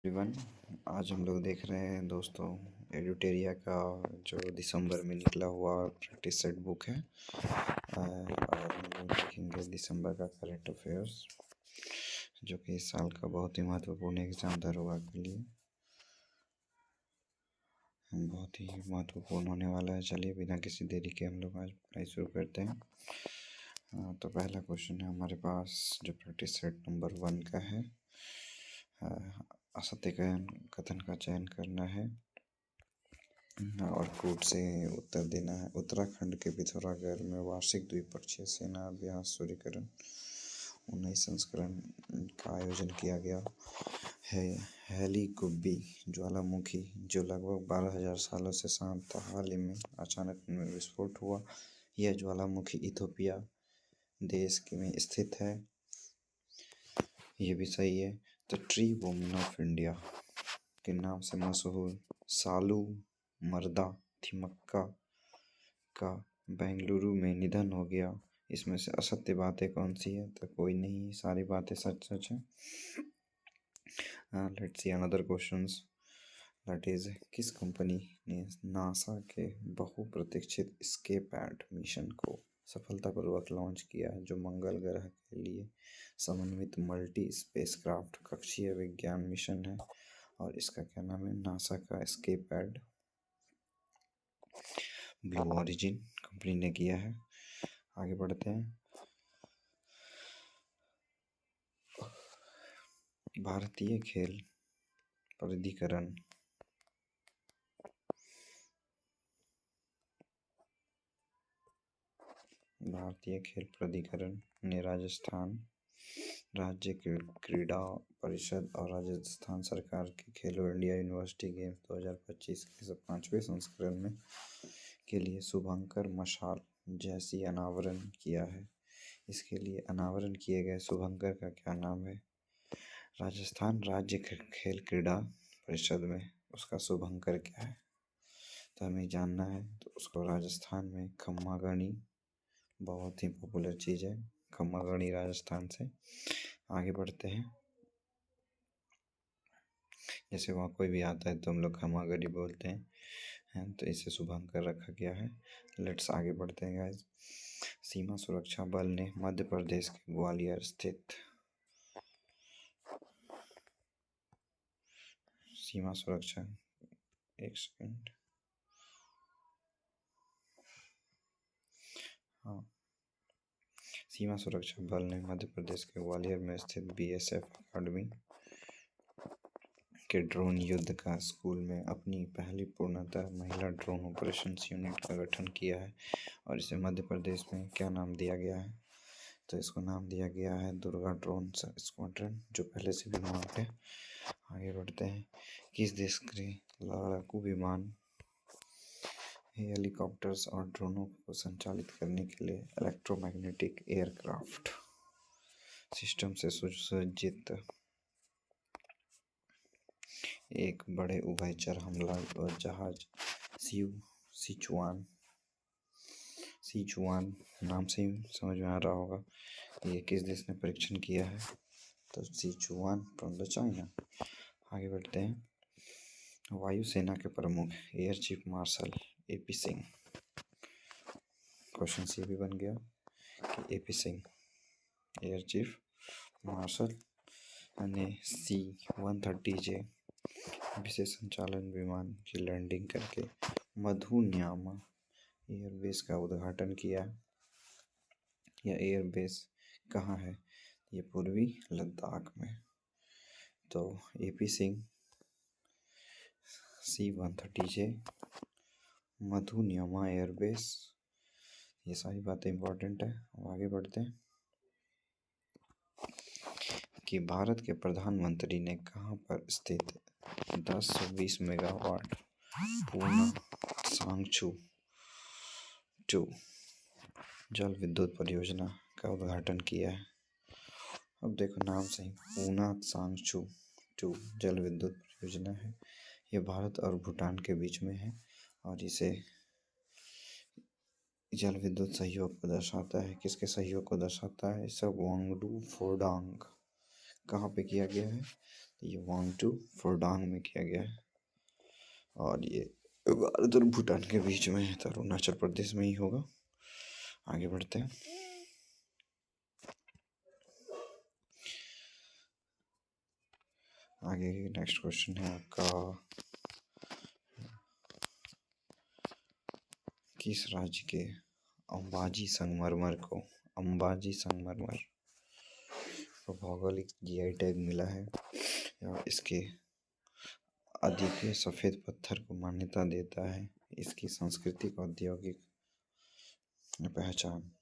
Everyone, आज हम लोग देख रहे हैं दोस्तों एडुटेरिया का जो दिसंबर में निकला हुआ प्रैक्टिस सेट बुक है। और हम लोग देखेंगे दिसंबर का करंट अफेयर्स, जो कि इस साल का बहुत ही महत्वपूर्ण एग्जाम दरोगा के लिए बहुत ही महत्वपूर्ण होने वाला है। चलिए बिना किसी देरी के हम लोग आज पढ़ाई शुरू करते हैं। तो पहला क्वेश्चन है हमारे पास, जो प्रैक्टिस सेट नंबर 1 का है। असत्य कथन का चयन करना है और कोड से उत्तर देना है। उत्तराखंड के पिथौरागढ़ में वार्षिक द्विपक्षीय सेना अभ्यास सूर्यकिरण 19 संस्करण का आयोजन किया गया है। हेलीगुब्बी ज्वालामुखी जो लगभग 12,000 सालों से शांत था, हाल ही में अचानक में विस्फोट हुआ। यह ज्वालामुखी इथोपिया देश में स्थित है। ये भी सही है। The tree woman of India के नाम से मशहूर सालू मर्दा थिमक्का का बेंगलुरु में निधन हो गया। इसमें से असत्य बातें कौन सी है? तो कोई नहीं, सारी बातें सच सच है। Let's see another questions, that is किस कंपनी ने नासा के बहुप्रतीक्षित स्केपैड मिशन को सफलतापूर्वक लॉन्च किया है, जो मंगल ग्रह के लिए समन्वित मल्टी स्पेसक्राफ्ट कक्षीय विज्ञान मिशन है। और इसका क्या नाम है? नासा का स्केपैड ब्लू ओरिजिन कंपनी ने किया है। आगे बढ़ते हैं। भारतीय खेल प्राधिकरण ने राजस्थान राज्य क्रीड़ा परिषद और राजस्थान सरकार के खेलो इंडिया यूनिवर्सिटी गेम्स 2025 के 5वें संस्करण में के लिए शुभंकर मशाल जैसी अनावरण किया है। इसके लिए अनावरण किए गए शुभंकर का क्या नाम है? राजस्थान राज्य खेल क्रीड़ा परिषद में उसका शुभंकर क्या है? तो हमें जानना है। तो उसको राजस्थान में खम्मागणी, बहुत ही पॉपुलर चीज़ है खम्मागणी, राजस्थान से। आगे बढ़ते हैं। जैसे वहाँ कोई भी आता है तो हम लोग खम्मागणी बोलते हैं, तो इसे शुभंकर रखा गया है। लेट्स आगे बढ़ते हैं गाइस। सीमा सुरक्षा बल ने मध्य प्रदेश के ग्वालियर स्थित सीमा सुरक्षा, एक सेकंड, हाँ, सीमा सुरक्षा बल ने मध्य प्रदेश के ग्वालियर में स्थित बीएसएफ अकादमी के ड्रोन युद्ध का स्कूल में अपनी पहली पूर्णतः महिला ड्रोन ऑपरेशंस यूनिट का गठन किया है। और इसे मध्य प्रदेश में क्या नाम दिया गया है? तो इसको नाम दिया गया है दुर्गा ड्रोन स्क्वाड्रन, जो पहले से भी वहाँ पे। आगे बढ़ते हैं। किस देश के लड़ाकू विमान हेलीकॉप्टर्स और ड्रोनों को संचालित करने के लिए इलेक्ट्रोमैग्नेटिक एयरक्राफ्ट सिस्टम से सुसज्जित एक बड़े उभयचर हमला जहाज सिचुआन नाम से ही समझ में आ रहा होगा, ये किस देश ने परीक्षण किया है? तो सिचुआन फ्रॉम द चाइना। आगे बढ़ते हैं। वायुसेना के प्रमुख air chief marshal AP Singh, question ये भी बन गया कि AP Singh air chief marshal ने C-130J विशेष संचालन विमान की लैंडिंग करके मधुन्यामा एयरबेस का उद्घाटन किया। यह एयरबेस कहाँ है? ये पूर्वी लद्दाख में। तो एपी सिंह C-130J मधुन्यामा एयरबेस, ये सारी बातें इंपॉर्टेंट है। आगे बढ़ते हैं कि भारत के प्रधानमंत्री ने कहाँ पर स्थित 1020 मेगावाट पूर्णा सांगचू 2 जल विद्युत परियोजना का उद्घाटन किया है। अब देखो नाम से ही, पूर्णा सांगचू 2 जल विद्युत परियोजना है। यह भारत और भूटान के बीच में है और इसे जल विद्युत सहयोग को दर्शाता है। किसके सहयोग को दर्शाता है? सब वांगडू फोरडांग कहाँ पे किया गया है? ये वांगटू फोरडांग में किया गया है और ये भारत और भूटान के बीच में है तो अरुणाचल प्रदेश में ही होगा। आगे बढ़ते हैं। आगे नेक्स्ट क्वेश्चन है आपका, किस राज्य के अंबाजी संगमरमर को भौगोलिक जीआई टैग मिला है और इसके अद्वितीय सफेद पत्थर को मान्यता देता है। इसकी सांस्कृतिक औद्योगिक पहचान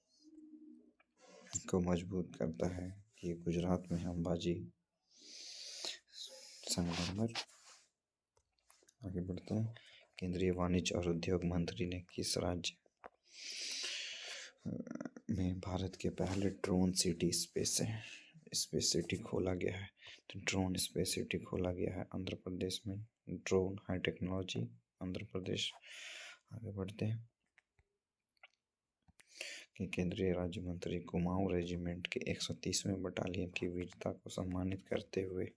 को मजबूत करता है। ये गुजरात में है अंबाजी संगमरमर। आगे बढ़ते हैं। केंद्रीय वाणिज्य और उद्योग मंत्री ने किस राज्य में भारत के पहले ड्रोन स्पेस सिटी खोला गया है? तो ड्रोन स्पेस सिटी खोला गया है आंध्र प्रदेश में। Drone high technology Andhra Pradesh. आगे बढ़ते हैं कि केंद्रीय राज्य मंत्री कुमाऊं रेजिमेंट के 130वें बटालियन की वीरता को सम्मानित करते हुए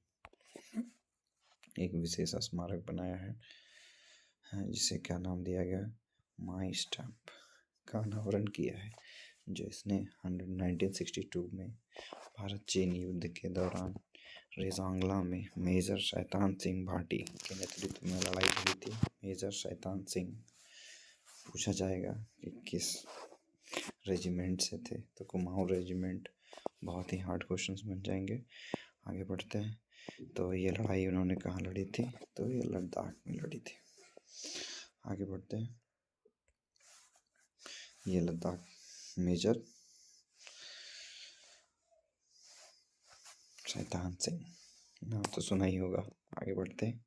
एक विशेष स्मारक बनाया है जिसे क्या नाम दिया गया? माई स्टैम्प का अनावरण किया है, जो इसने 1962 में भारत चीन युद्ध के दौरान रेजांगला में मेजर शैतान सिंह भाटी के नेतृत्व में लड़ाई हुई थी। मेजर शैतान सिंह पूछा जाएगा कि किस रेजिमेंट से थे, तो कुमाऊं रेजिमेंट। बहुत ही हार्ड क्वेश्चंस बन जाएंगे। आगे बढ़ते हैं। तो ये लड़ाई उन्होंने कहाँ लड़ी थी? तो ये लद्दाख में लड़ी थी। आगे बढ़ते हैं। ये लद्दाख मेजर शैतान सिंह, नाम तो सुना ही होगा। आगे बढ़ते हैं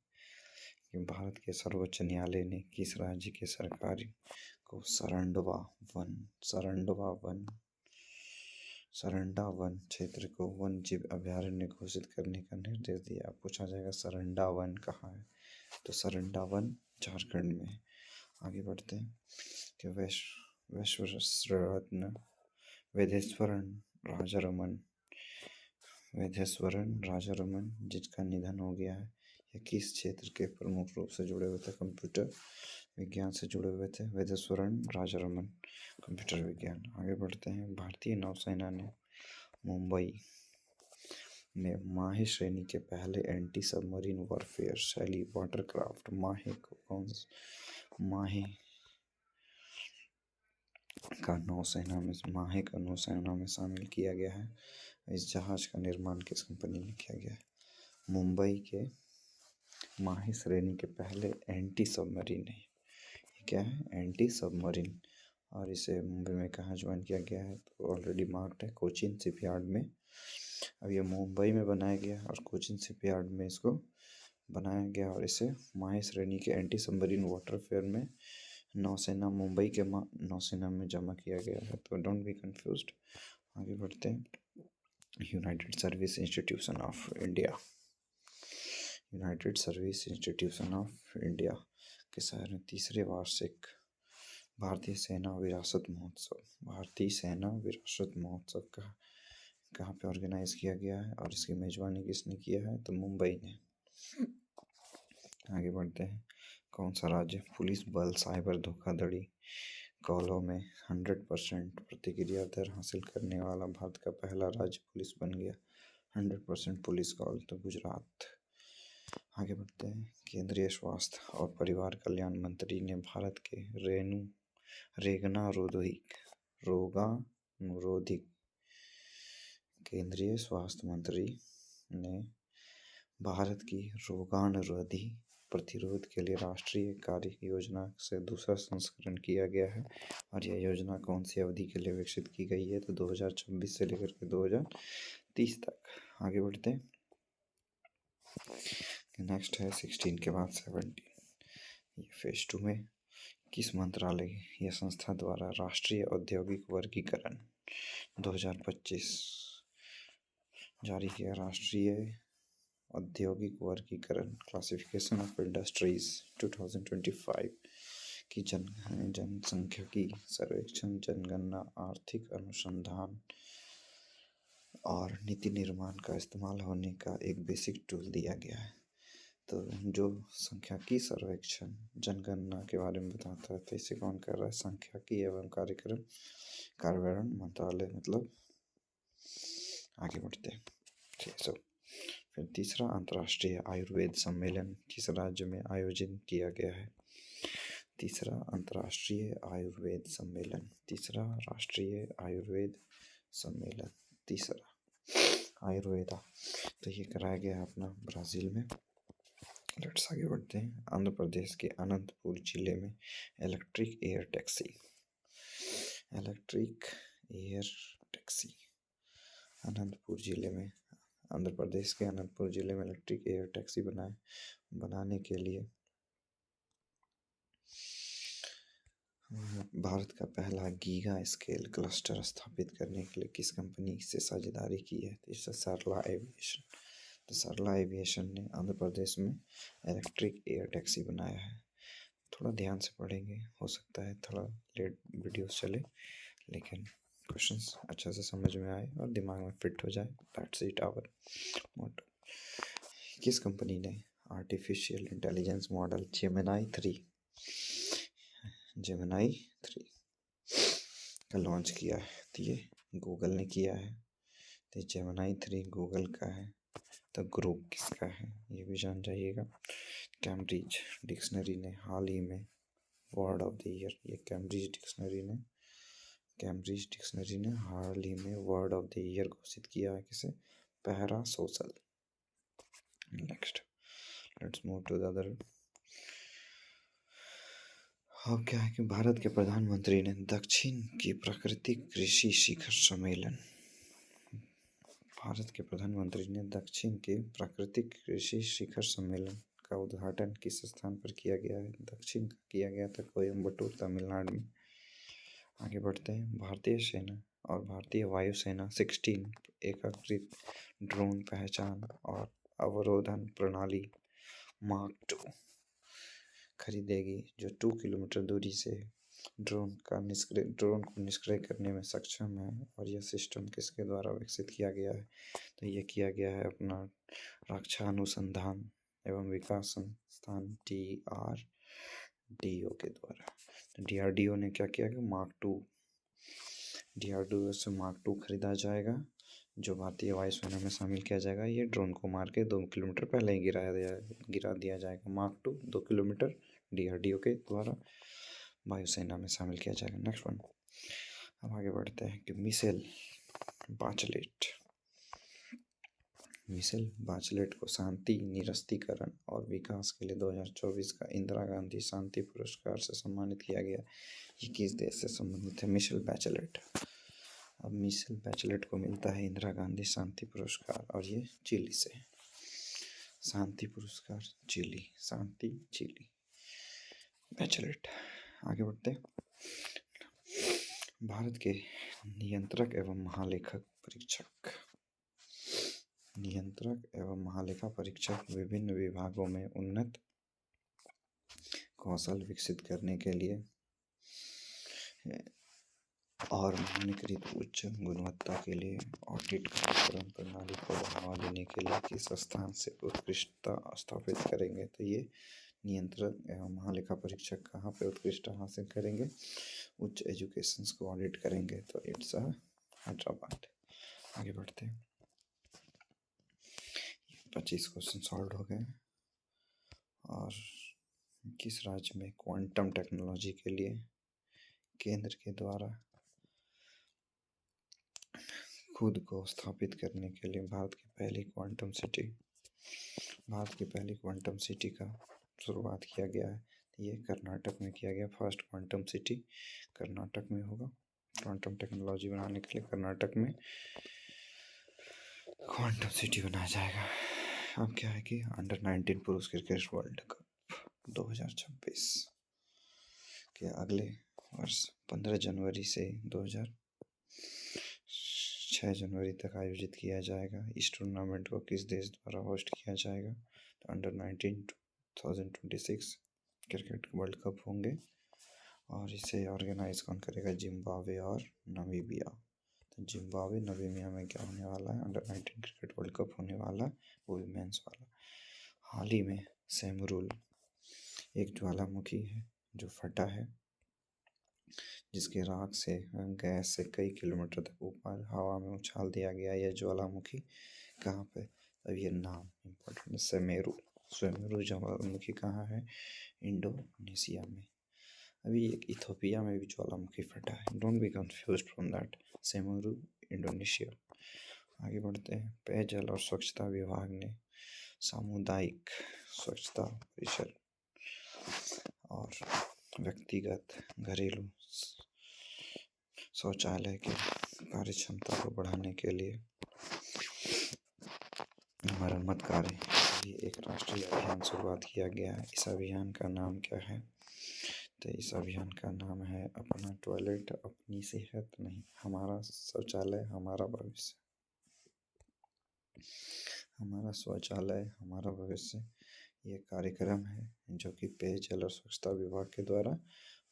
कि भारत के सर्वोच्च न्यायालय ने किस राज्य के सरकार को सरंडा वन क्षेत्र को वन जीव अभयारण्य घोषित करने का निर्देश दिया? पूछा जाएगा सरंडा वन कहाँ है? तो सरंडा वन झारखंड में। आगे बढ़ते हैं कि विश्व रत्न वेदेश्वरन राजारमन जिसका निधन हो गया है, ये किस क्षेत्र के प्रमुख रूप से जुड़े हुए थे? कंप्यूटर विज्ञान से जुड़े हुए थे वेदेश्वरन राजारमन, कंप्यूटर विज्ञान। आगे बढ़ते हैं। भारतीय नौसेना ने मुंबई में माहे श्रेणी के पहले एंटी सबमरीन वॉरफेयर शैली वाटरक्राफ्ट माहे का नौसेना में शामिल किया गया है। इस जहाज का निर्माण किस कंपनी ने किया गया है? मुंबई के माहे श्रेणी के पहले एंटी सबमरीन है। ये क्या है? Anti submarine. और इसे मुंबई में कहाँ ज्वाइन किया गया है? तो ऑलरेडी मार्क्ड है कोचिन शिपयार्ड में। अब ये मुंबई में बनाया गया और कोचिन शिपयार्ड में इसको बनाया गया और इसे माहे श्रेणी के एंटी सबमरीन वारफेयर में नौसेना मुंबई के नौसेना में जमा किया गया है। तो डोंट बी कंफ्यूज्ड। आगे बढ़ते हैं। United service institution of India के शहर में तीसरे वार्षिक भारतीय सेना विरासत महोत्सव का कहाँ पे ऑर्गेनाइज किया गया है और इसकी मेजबानी किसने किया है? तो मुंबई ने। आगे बढ़ते हैं। कौन सा राज्य पुलिस बल साइबर धोखाधड़ी कॉलों में 100% प्रतिक्रिया दर हासिल करने वाला भारत का पहला राज्य पुलिस बन गया? 100% पुलिस कॉल, तो गुजरात। आगे बढ़ते हैं। केंद्रीय स्वास्थ्य और परिवार कल्याण मंत्री ने भारत के केंद्रीय स्वास्थ्य मंत्री ने भारत की रोगाणुरोधी प्रतिरोध के लिए राष्ट्रीय कार्य योजना से दूसरा संस्करण किया गया है और यह योजना कौन सी अवधि के लिए विकसित की गई है? तो 2026 से लेकर के 2030 तक। आगे बढ़ते हैं। नेक्स्ट है 16 के बाद 17। ये फेज 2 में किस मंत्रालय या संस्था द्वारा राष्ट्रीय औद्योगिक वर्गीकरण 2025 जारी किया? राष्ट्रीय औद्योगिक वर्गीकरण क्लासिफिकेशन ऑफ इंडस्ट्रीज 2025 की जनसांख्यिकी सर्वेक्षण जनगणना आर्थिक अनुसंधान और नीति निर्माण का इस्तेमाल होने का एक बेसिक टूल दिया गया है। तो जो सांख्यिकी सर्वेक्षण जनगणना के बारे में बताता है, तो इसे कौन कर रहा है? सांख्यिकी एवं कार्यक्रम कार्यान्वयन मंत्रालय। मतलब आगे बढ़ते हैं, ठीक है। फिर तीसरा अंतर्राष्ट्रीय आयुर्वेद सम्मेलन किस राज्य में आयोजित किया गया है? तीसरा अंतर्राष्ट्रीय आयुर्वेद सम्मेलन, तीसरा राष्ट्रीय आयुर्वेद सम्मेलन, तीसरा आयुर्वेदा, तो ये कराया गया है अपना ब्राज़ील में। लेट्स आगे बढ़ते हैं। आंध्र प्रदेश के अनंतपुर जिले में electric air taxi, electric air taxi Anantapur जिले में, आंध्र प्रदेश के अनंतपुर जिले में इलेक्ट्रिक एयर टैक्सी बनाने के लिए भारत का पहला गीगा स्केल क्लस्टर स्थापित करने के लिए किस कंपनी से साझेदारी की है? इससे सरला एविएशन। तो सरला एविएशन ने आंध्र प्रदेश में इलेक्ट्रिक एयर टैक्सी बनाया है। थोड़ा ध्यान से पढ़ेंगे, हो सकता है थोड़ा लेट वीडियो चले, लेकिन क्वेश्चंस अच्छा से समझ में आए और दिमाग में फिट हो जाए। That's it our motto. किस कंपनी ने आर्टिफिशियल इंटेलिजेंस मॉडल जेमिनी 3 का लॉन्च किया है? तो ये गूगल ने किया है। तो जेमिनी 3 गूगल का है, तो ग्रुप किसका है ये भी जान जाइएगा। कैम्ब्रिज डिक्शनरी ने हाल ही में वर्ड ऑफ द ईयर, ये कैम्ब्रिज डिक्शनरी ने हाल ही में वर्ड ऑफ द ईयर घोषित किया है। किसे? Parasocial. Next let's move to the other. अब क्या है कि भारत के प्रधानमंत्री ने दक्षिण की प्राकृतिक कृषि शिखर सम्मेलन, भारत के प्रधानमंत्री ने दक्षिण के प्राकृतिक कृषि शिखर सम्मेलन का उद्घाटन किस स्थान पर किया गया है? दक्षिण का किया गया था कोयम्बटूर, तमिलनाडु में। आगे बढ़ते हैं। भारतीय सेना और भारतीय वायुसेना 16 एकीकृत ड्रोन पहचान और अवरोधन प्रणाली मार्क 2 खरीदेगी, जो 2 किलोमीटर दूरी से ड्रोन को निष्क्रिय करने में सक्षम है। और यह सिस्टम किसके द्वारा विकसित किया गया है? तो ये किया गया है अपना रक्षा अनुसंधान एवं विकास संस्थान DRDO के द्वारा। तो DRDO ने क्या किया कि मार्क 2, DRDO से मार्क 2 खरीदा जाएगा, जो भारतीय वायुसेना में शामिल किया जाएगा। ये ड्रोन को मार के 2 किलोमीटर पहले ही गिरा दिया जाएगा। मार्क 2 2 किलोमीटर DRDO के द्वारा वायुसेना में शामिल किया जाएगा। Next one. अब आगे बढ़ते हैं कि मिशेल बाचलेट को शांति निरस्तीकरण और विकास के लिए 2024 का इंदिरा गांधी शांति पुरस्कार से सम्मानित किया गया। ये किस देश से संबंधित है? Michelle Bachelet. अब मिशेल बैचलेट को मिलता है इंदिरा गांधी शांति पुरस्कार, और ये चिली से। शांति पुरस्कार चिली बैचलेट। आगे बढ़ते हैं। भारत के नियंत्रक एवं महालेखा परीक्षक विभिन्न विभागों में उन्नत कौशल विकसित करने के लिए और मानकीकृत उच्च गुणवत्ता के लिए ऑडिट कार्यक्रम प्रणाली को बढ़ावा देने के लिए किस स्थान से उत्कृष्टता स्थापित करेंगे? तो ये नियंत्रक एवं महालेखा परीक्षक कहाँ पे उत्कृष्टता हासिल करेंगे? उच्च एजुकेशंस को ऑडिट करेंगे, तो इट्स हैदराबाद। आगे बढ़ते हैं। 25 क्वेश्चन सॉल्व हो गए। और किस राज्य में क्वांटम टेक्नोलॉजी के लिए केंद्र के द्वारा खुद को स्थापित करने के लिए भारत की पहली क्वांटम सिटी का शुरुआत किया गया है? ये कर्नाटक में किया गया। फर्स्ट क्वांटम सिटी कर्नाटक में होगा। क्वांटम टेक्नोलॉजी बनाने के लिए कर्नाटक में क्वांटम सिटी बनाया जाएगा। अब क्या है कि अंडर-19 पुरुष क्रिकेट वर्ल्ड कप 2026 के अगले वर्ष 15 जनवरी से 6 जनवरी तक आयोजित किया जाएगा। इस टूर्नामेंट को किस देश द्वारा होस्ट किया जाएगा? तो अंडर-19 2026 क्रिकेट वर्ल्ड कप होंगे, और इसे ऑर्गेनाइज कौन करेगा? जिम्बाब्वे और नामीबिया। तो जिम्बाब्वे नामीबिया में क्या होने वाला है, अंडर-19 क्रिकेट वर्ल्ड कप होने वाला है, वो भी मेंस वाला। हाल ही में सेमरूल एक ज्वालामुखी है जो फटा है, जिसके राख से गैस से कई किलोमीटर तक ऊपर हवा में उछाल दिया गया। यह ज्वालामुखी कहाँ पे, अब ये नाम इम्पोर्टेंट है, सेमेरू ज्वालामुखी कहाँ है, इंडोनेशिया में। अभी एक इथोपिया में भी ज्वालामुखी फटा है, don't be confused from that, Semeru Indonesia. आगे बढ़ते हैं। पेयजल और स्वच्छता विभाग ने सामुदायिक स्वच्छता परिसर और व्यक्तिगत घरेलू शौचालय की कार्यक्षमता को बढ़ाने के लिए मरम्मत कार्य के लिए एक राष्ट्रीय अभियान शुरुआत किया गया है। इस अभियान का नाम क्या है, तो इस अभियान का नाम है अपना टॉयलेट अपनी सेहत नहीं, हमारा शौचालय हमारा भविष्य, हमारा शौचालय हमारा भविष्य। ये कार्यक्रम है जो कि पेयजल और स्वच्छता विभाग के द्वारा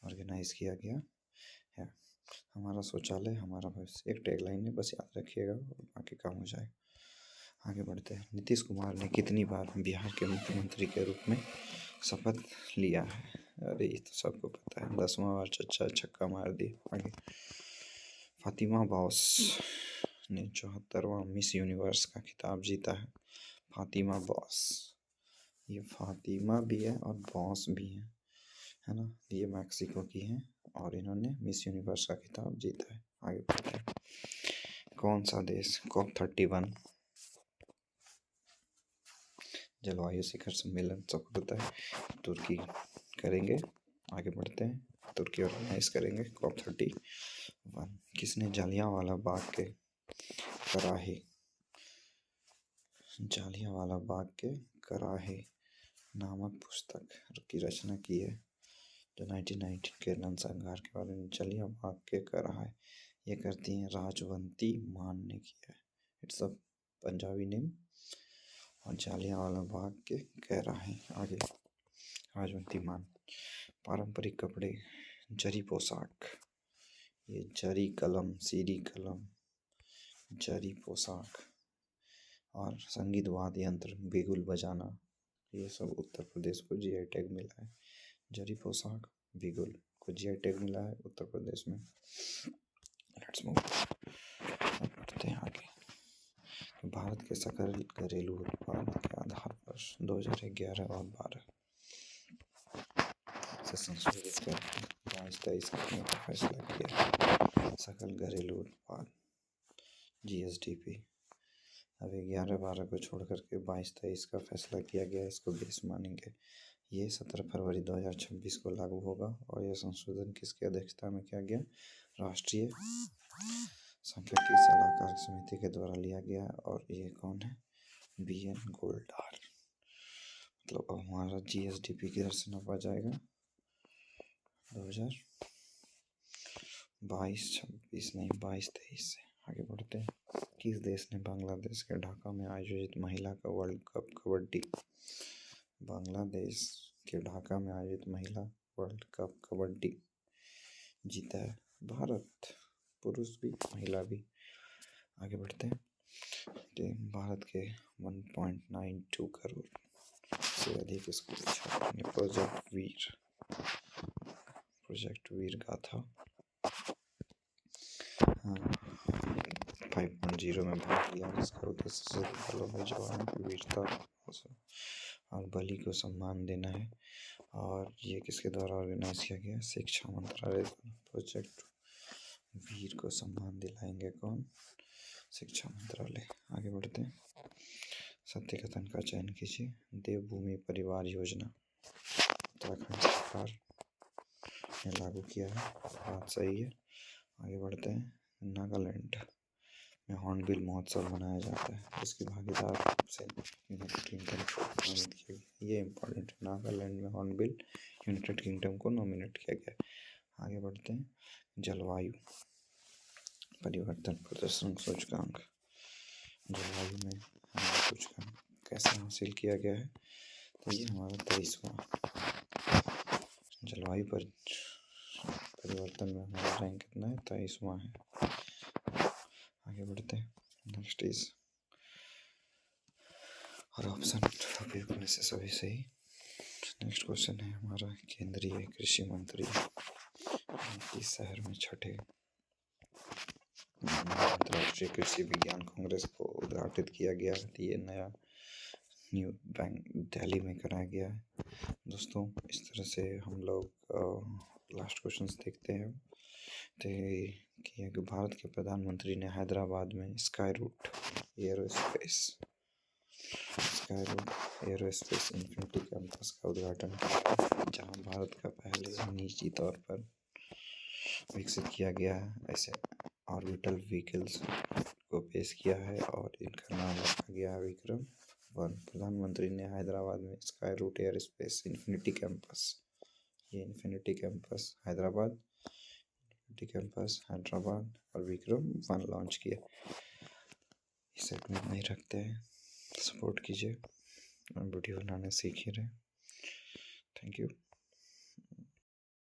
ऑर्गेनाइज किया गया है। हमारा शौचालय हमारा भविष्य एक टैगलाइन है, बस याद रखिएगा और बाकी काम हो जाएगा। आगे बढ़ते हैं। नीतीश कुमार ने कितनी बार बिहार के मुख्यमंत्री के रूप में शपथ लिया है, अरे ये तो सबको पता है, 10वां बार चच्चा छक्का मार दिया। आगे। फातिमा बॉस ने 74वां मिस यूनिवर्स का खिताब जीता है। फातिमा बॉस, ये फातिमा भी है और बॉस भी है ना, ये मैक्सिको की हैं और इन्होंने मिस यूनिवर्स का खिताब जीता है। आगे बढ़ते हैं। कौन सा देश COP31 जलवायु शिखर सम्मेलन सफल होता है, तुर्की करेंगे। आगे बढ़ते हैं। तुर्की ऑर्गेनाइज करेंगे COP31। किसने जालियांवाला बाग के कराहे नामक पुस्तक की रचना की है, जो 1919 के नरसंहार के बारे में। जालियांवाला बाग के कराहे ये करती हैं राजवंती मान ने किया है, इट्स अ पंजाबी नेम। और जालियांवाला बाग के कराहे आगे राजवंती मान। पारंपरिक कपड़े, जरी पोशाक, ये जरी कलम, सीरी कलम, जरी पोशाक। और संगीत वाद्य यंत्र, बिगुल बजाना, ये सब उत्तर प्रदेश को जीआई टैग मिला है। जरी पोशाक, बिगुल को जीआई टैग मिला है उत्तर प्रदेश में। लेट्स मूव, बढ़ते हैं आगे। भारत के सकल घरेलू उत्पाद के आधार पर 2011 और 12 से संशोधित कर 22-23 करने का फैसला किया। सकल घरेलू उत्पाद GSDP अब 11-12 को छोड़ करके 22-23 का फैसला किया गया, इसको बेस मानेंगे। ये 17 फरवरी 2026 को लागू होगा और यह संशोधन किसकी अध्यक्षता में किया गया, राष्ट्रीय सांख्यिकी सलाहकार समिति के द्वारा लिया गया। और ये कौन है, BN गोलडार। मतलब अब हमारा GSDP किधर से नापा जाएगा, 2022-26 नहीं 22-23 से। आगे बढ़ते हैं। किस देश ने बांग्लादेश के ढाका में आयोजित महिला का वर्ल्ड कप कबड्डी, बांग्लादेश के ढाका में आयोजित महिला वर्ल्ड कप कबड्डी जीता है, भारत। पुरुष भी महिला भी। आगे बढ़ते हैं। भारत के 1.92 करोड़ से अधिक स्कूल छात्रों ने प्रोजेक्ट वीर गाथा 5.0 में भाग लिया, जिसका उद्देश्य बलों जवानों की वीरता और बलि को सम्मान देना है। और ये किसके द्वारा ऑर्गेनाइज किया गया, शिक्षा मंत्रालय। प्रोजेक्ट वीर को सम्मान दिलाएंगे कौन, शिक्षा मंत्रालय। आगे बढ़ते हैं। सत्य कथन का चयन कीजिए। देवभूमि परिवार योजना उत्तराखंड सरकार ने लागू किया है, बात सही है। आगे बढ़ते हैं। नागालैंड में हॉर्नबिल महोत्सव मनाया जाता है, इसकी भागीदार से यूनाइटेड किंगडम को नॉमिनेट किया गया। ये इम्पोर्टेंट है, नागालैंड में हॉर्नबिल यूनाइटेड किंगडम को नॉमिनेट किया गया। आगे बढ़ते हैं। जलवायु परिवर्तन प्रदर्शन सूचकांक, जलवायु में सूचकांक कैसे हासिल किया गया है, तो ये हमारा 23वां जलवायु परिवर्तन में हमारा रैंक कितना है, 23वां है। आगे बढ़ते हैं। नेक्स्ट इज, और ऑप्शन टॉपिक में से सभी सही। नेक्स्ट क्वेश्चन है हमारा, केंद्रीय कृषि मंत्री किस शहर में छठे अंतर्राष्ट्रीय कृषि विज्ञान कांग्रेस को उद्घाटित किया गया? ये नया न्यू बैंक दिल्ली में कराया गया है। दोस्तों इस तरह से हम लोग लास्ट क्वेश्चंस देखते हैं। तो कि भारत के प्रधानमंत्री ने हैदराबाद में Skyroot Aerospace Infinity campus का उद्घाटन किया, जहां भारत का पहले निजी तौर पर विकसित किया गया ऐसे ऑर्बिटल व्हीकल्स को पेश किया है और इनका नाम रखा गया है विक्रम-1। प्रधानमंत्री ने हैदराबाद में Skyroot Aerospace Infinity campus, ये इन्फिनिटी कैंपस हैदराबाद और विक्रम-1 लॉन्च किया। इसे अपने नहीं रखते हैं, सपोर्ट कीजिए और वीडियो बनाने सीख ही रहे। Thank you.